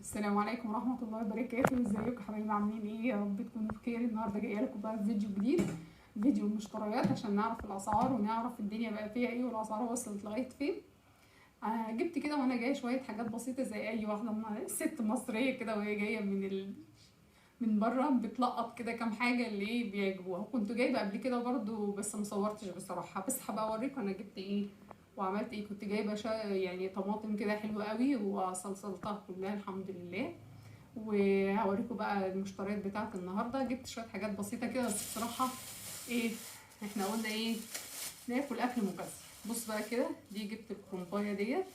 السلام عليكم ورحمة الله وبركاته. ازيكم يا حبايبي، عاملين ايه؟ يا رب تكونوا بخير. النهارده جايه لكم بقى فيديو جديد، فيديو المشتريات، عشان نعرف الاسعار ونعرف الدنيا بقى فيها ايه والاسعار وصلت لغايه فين. جبت كده وانا جايه شويه حاجات بسيطه زي اي واحده ست مصريه كده وهي جايه من بره بتلقط كده كام حاجه اللي ايه بيعجبوها. كنت جايبه قبل كده برضو بس مصورتش بصراحه، بس هبقى اوريكم انا جبت ايه وعملت ايه. كنت جايبه يعني طماطم كده حلوه قوي وصلصلتها كلها الحمد لله. وهوريكم بقى المشتريات بتاعت النهارده. جبت شويه حاجات بسيطه كده بس بصراحه ايه، احنا قلنا ايه، ناكل اكل مكثف. بص بقى كده، دي جبت الكومبايه ديت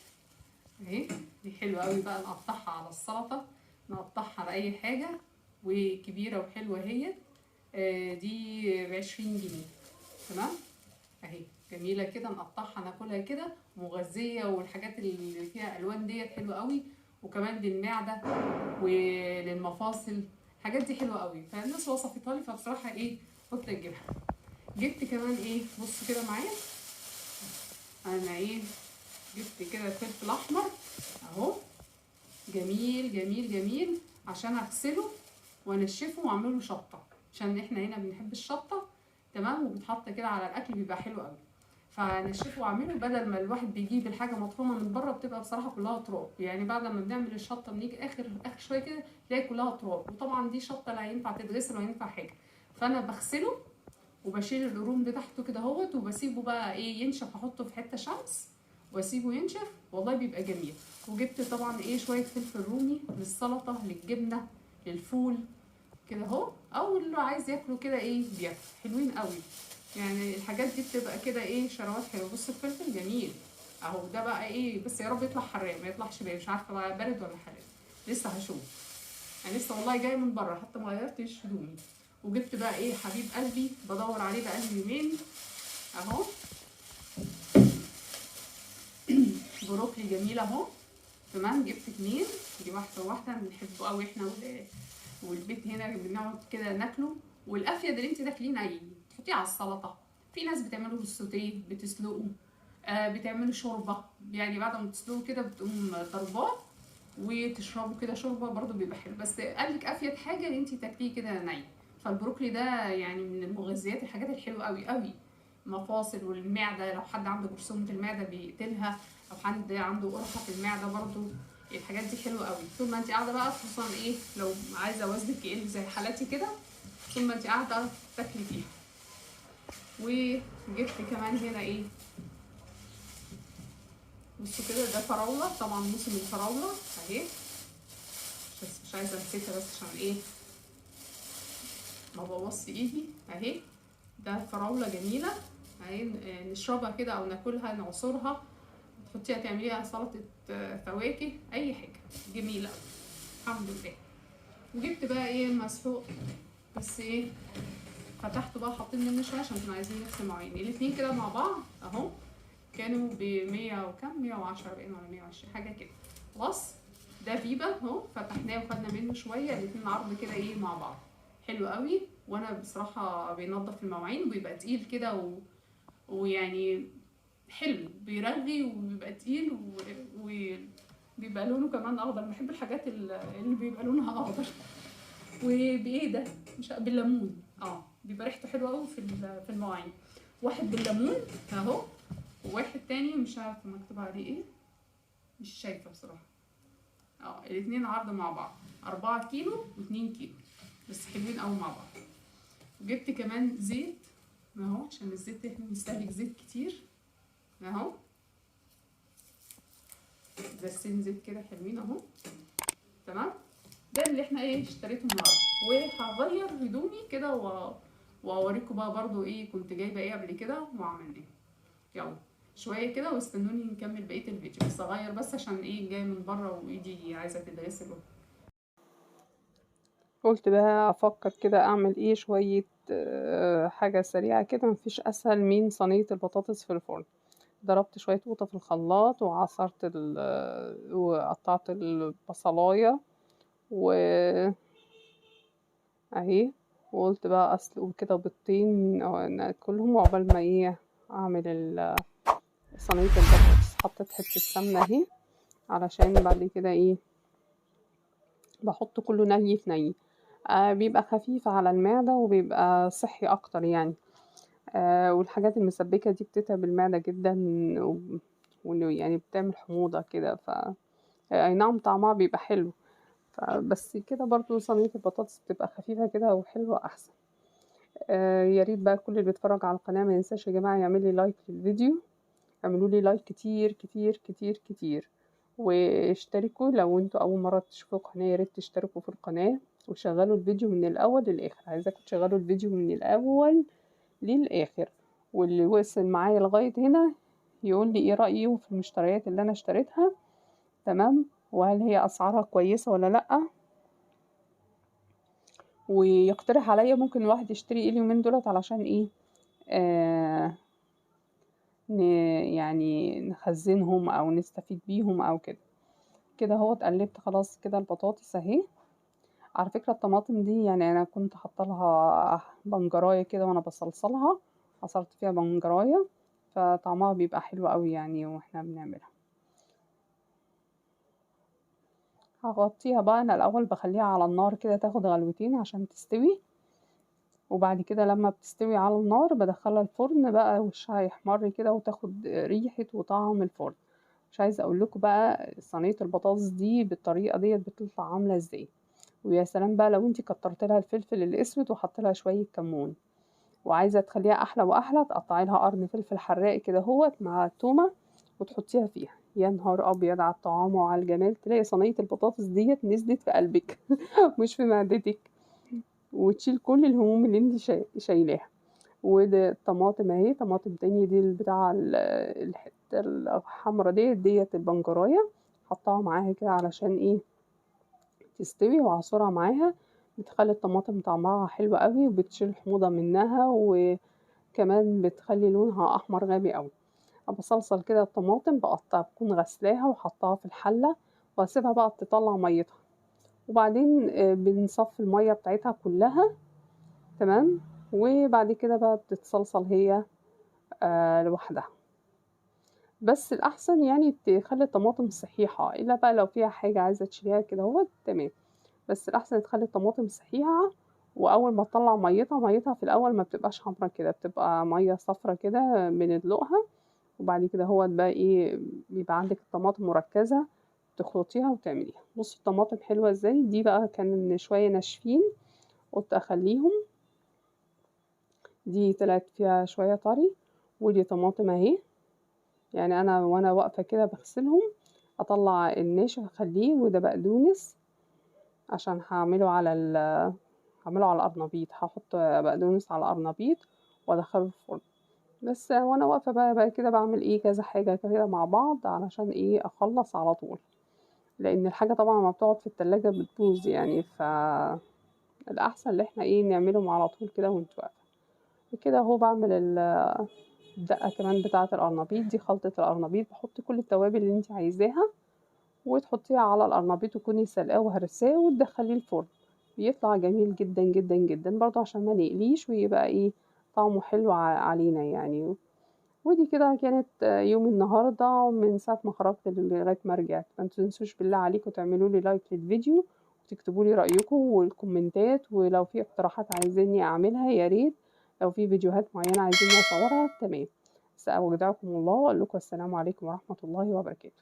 اهي، دي حلوه قوي بقى، نقطعها على السلطه، نقطعها على اي حاجه، وكبيره وحلوه هي. دي ب20 جنيه. تمام اهي، جميله كده، نقطعها ناكلها كده، مغذيه، والحاجات اللي فيها الوان ديت حلوه قوي، وكمان للمعده وللمفاصل. الحاجات دي حلوه قوي، فالناس وصفتها لي، فبصراحه ايه قلت اجيبها. جبت كمان ايه، بص كده معايا، انا ايه جبت كده فلفل احمر اهو، جميل جميل جميل، عشان اغسله وانشفه واعمله له شطه، عشان احنا هنا بنحب الشطه. تمام، وبتحط كده على الاكل بيبقى حلو قوي. فنشفه واعمله، بدل ما الواحد بيجيب الحاجه مطحونه من بره بتبقى بصراحه كلها تراب. يعني بعد ما بنعمل الشطه بنيجي اخر شويه كده تلاقي كلها تراب، وطبعا دي شطه لا ينفع تتغسل ولا ينفع حاجه. فانا بغسله وبشيل القرون بتاعته كده اهوت، وبسيبه بقى ايه ينشف، احطه في حته شمس واسيبه ينشف، والله بيبقى جميل. وجبت طبعا ايه شويه فلفل رومي للسلطه، للجبنه، للفول كده اهو، او اللي عايز ياكله كده ايه بياكل، حلوين قوي. يعني الحاجات دي بتبقى كده ايه شروات حلوه. بص الفلفل جميل اهو، ده بقى ايه، بس يا رب يطلع حراق ما يطلعش بقى، مش عارفه بقى بارد ولا حراق، لسه هشوف. انا لسه والله جايه من بره، حتى ما غيرتش هدومي. وجبت بقى ايه حبيب قلبي بدور عليه بقالي يومين اهو، بروكلي جميل اهو. تمام، جبت 2، دي واحده وواحده، بنحبه قوي احنا والبيت هنا بنقعد كده ناكله. والافيد اللي انت تاكليه ني تحطيه على السلطه. في ناس بتعمله بالسوتيه، بتسلقه، بتعمله شوربه، يعني بعد ما تسلقه كده بتقوم ضرباه وتشربه كده شوربه، برضو بيبقى حلو. بس قالك افيد حاجه ان انت تاكليه كده ني. فالبروكلي ده يعني من المغذيات، الحاجات الحلوه قوي قوي، مفاصل والمعده، لو حد عنده جرثومه المعده بيقتلها، او حد عنده قرحه في المعده برضو. الحاجات دي حلوه قوي طول ما انت قاعده بقى، خصوصا ايه لو عايزه وزنك يقل زي حالتي كده، طول ما انت قاعده تاكلي فيها. وجبت كمان هنا ايه، بصوا كده، ده فراوله، طبعا موسم الفراوله اهي، بس مش عايزه امسكها بس عشان ايه ما بوظش ايدي اهي. ده فراوله جميله اهي، نشربها كده او ناكلها، نعصرها، تحطيها تعمليها سلطه، فواكه، اي حاجه جميله الحمد لله. وجبت بقى ايه المسحوق، بس ايه فتحته بقى، حاطين منه شويه عشان كنا عايزين نغسل مواعين. الاتنين كده مع بعض اهو، كانوا ب100 وكام، 110 باين ولا 120 حاجه كده. خلاص، ده فيبا اهو، فتحناه وخدنا منه شويه، الاتنين عرض كده ايه مع بعض، حلو قوي. وانا بصراحه بينضف المواعين وبيبقى تقيل كده ويعني حلو، بيرغي وبيبقى تقيل وبيبقى لونه كمان اخضر. بحب الحاجات اللي بيبقى لونها اخضر. وبايه ده، مش بالليمون، بيبقى ريحته حلوه قوي في المواعين. واحد بالليمون اهو، وواحد تاني مش عارفه مكتوب عليه ايه، مش شايفه بصراحه. الاتنين عرض مع بعض، 4 كيلو و2 كيلو، بس حلوين قوي مع بعض. وجبت كمان زيت اهو، عشان الزيت احنا بنستهلك زيت كتير اهو، دسين زيت كده حلوين اهو. تمام، ده اللي احنا ايه اشتريته النهارده. وهغير هدومي كده واوريكم بقى برضو ايه كنت جايبه ايه قبل كده وعملنا ايه. يلا شويه كده واستنوني نكمل بقيه الفيديو، بس اغير بس عشان ايه جاي من بره وايدي عايزه تتغسل. قلت بقى افكر كده اعمل ايه شويه حاجه سريعه كده، مفيش اسهل من صينيه البطاطس في الفرن. ضربت شويه قوطه في الخلاط وعصرت وقطعت البصلايه واهي، وقلت بقى اسلق كده بيضتين ناكلهم، وعقبال ما ايه اعمل صينيه البطاطس. حطيت حته سمنه اهي علشان بعد كده ايه بحط كله ني في ني. بيبقى خفيف على المعدة وبيبقى صحي اكتر يعني. والحاجات المسبكة دي بتتعب المعدة جدا، و- وانه يعني بتعمل حموضة كده. اي نعم طعمها بيبقى حلو، بس كده برضو صينية البطاطس بتبقى خفيفة كده وحلوة احسن. يا ريت بقى كل اللي بيتفرج على القناة ما ينساش يا جماعة يعمل لي لايك للفيديو، اعملوا لي لايك كتير كتير كتير كتير، واشتركوا لو انتوا اول مرة تشوفوا القناة. يا ريت تشتركوا في القناة وشغلوا الفيديو من الاول للاخر. عايزاكم تشغلوا الفيديو من الاول للاخر. واللي وصل معايا لغاية هنا يقول لي ايه رأيه في المشتريات اللي انا اشتريتها، تمام، وهل هي اسعارها كويسة ولا لأ، ويقترح عليا ممكن الواحد يشتري ايه اليومين دولت علشان ايه. آه ن يعني نخزنهم او نستفيد بيهم او كده. كده هو اتقلبت خلاص كده البطاطس اهي. على فكرة الطماطم دي يعني انا كنت حاطه لها بنجرايه كده وانا بصلصلها، عصرت فيها بنجرايه، فطعمها بيبقى حلو قوي يعني واحنا بنعملها. هغطيها بقى. انا الاول بخليها على النار كده تاخد غلوتين عشان تستوي، وبعد كده لما بتستوي على النار بدخلها الفرن بقى وشها يحمر كده وتاخد ريحة وطعم الفرن. مش عايزة اقول لكم بقى صينية البطاطس دي بالطريقة ديت بتطلع عاملة ازاي. ويا سلام بقى لو انتي كترت لها الفلفل الاسود وحط لها شوية كمون، وعايزة تخليها احلى واحلى تقطعي لها قرن فلفل حراق كده هوت مع التومة وتحطيها فيها. يا نهار ابيض على الطعام وعلى الجمال، تلاقي صينية البطاطس ديت نزلت في قلبك مش في معدتك، وتشيل كل الهموم اللي انت شايلاها. وده الطماطم اهي، طماطم تاني دي بتاع الحتة الحمرا ديت البنجراية، حطها معاها كده علشان ايه تستوي، وعصرها معاها. بتخلي الطماطم طعمها حلو قوي وبتشيل الحموضة منها، وكمان بتخلي لونها احمر غامق قوي. بصلصل كده الطماطم بقطع، بكون غسلاها وحطها في الحلة واسيبها بقى تطلع ميتها، وبعدين بنصفي المية بتاعتها كلها، تمام. وبعد كده بقى بتتصلصل هي لوحدها. بس الأحسن يعني تخلي الطماطم صحيحة، إلا بقى لو فيها حاجة عايزة تشيليها كده هو تمام. بس الأحسن تخلي الطماطم صحيحة. وأول ما تطلع ميتها في الأول ما بتبقاش حمرا كده، بتبقى مية صفرة كده بندلقها. وبعد كده هو بقى ايه بيبقى عندك الطماطم مركزة تخلطيها وتعمليها. بص الطماطم حلوة ازاي. دي بقى كان شوية ناشفين قلت أخليهم، دي طلعت فيها شوية طري. ودي طماطم اهي، يعني انا وانا واقفة كده بغسلهم اطلع الناشف اخليه. وده بقدونس عشان هعمله على القرنبيط، هحط بقدونس على القرنبيط وادخله الفرن. بس وانا واقفة بقى كده بعمل ايه كذا حاجة كده مع بعض علشان ايه اخلص على طول، لان الحاجة طبعا لما بتقعد في التلاجة بتبوظ يعني. الاحسن ان احنا ايه نعملهم على طول كده وانت واقفة كده. اهو بعمل الدقة كمان بتاعة القرنبيط دي، خلطة القرنبيط بحط كل التوابل اللي انت عايزاها وتحطيها على القرنبيط وتكوني سلقاه وهرساه وتدخليه الفرن. بيطلع جميل جدا جدا جدا برضه عشان ما نقليش ويبقى ايه طعمه حلو علينا يعني. ودي كده كانت يوم النهاردة من ساعة ما خرجت لغاية ما رجعت. ما تنسوش بالله عليكم تعملوا لي لايك للفيديو وتكتبوا لي رأيكم والكومنتات، ولو في اقتراحات عايزيني اعملها يا ريت. لو في فيديوهات معينة عايزيني اصورها تمام. استودعكم الله واقول لكم السلام عليكم ورحمة الله وبركاته.